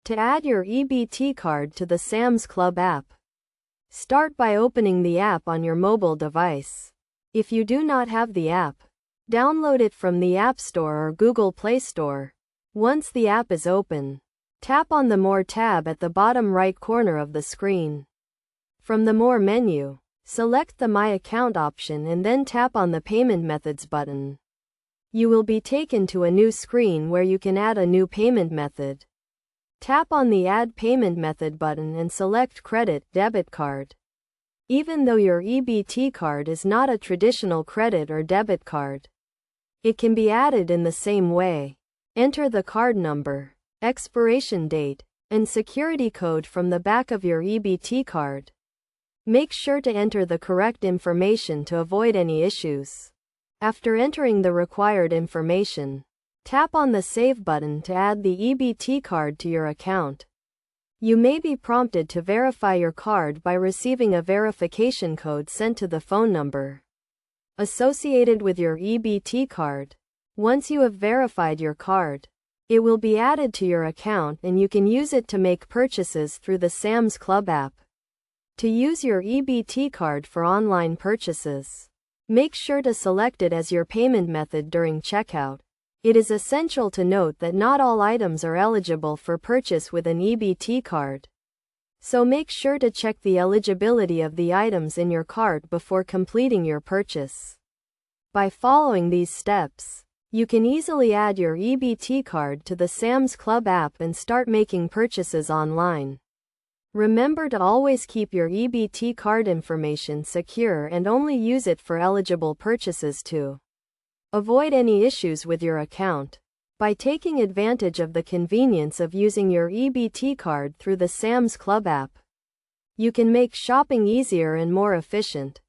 To add your EBT card to the Sam's Club app, start by opening the app on your mobile device. If you do not have the app, download it from the App Store or Google Play Store. Once the app is open, tap on the More tab at the bottom right corner of the screen. From the More menu, select the My Account option and then tap on the Payment Methods button. You will be taken to a new screen where you can add a new payment method. Tap on the Add Payment Method button and select Credit, Debit Card. Even though your EBT card is not a traditional credit or debit card, it can be added in the same way. Enter the card number, expiration date, and security code from the back of your EBT card. Make sure to enter the correct information to avoid any issues. After entering the required information, tap on the Save button to add the EBT card to your account. You may be prompted to verify your card by receiving a verification code sent to the phone number associated with your EBT card. Once you have verified your card, it will be added to your account and you can use it to make purchases through the Sam's Club app. To use your EBT card for online purchases, make sure to select it as your payment method during checkout. It is essential to note that not all items are eligible for purchase with an EBT card. So make sure to check the eligibility of the items in your cart before completing your purchase. By following these steps, you can easily add your EBT card to the Sam's Club app and start making purchases online. Remember to always keep your EBT card information secure and only use it for eligible purchases to avoid any issues with your account. By taking advantage of the convenience of using your EBT card through the Sam's Club app, you can make shopping easier and more efficient.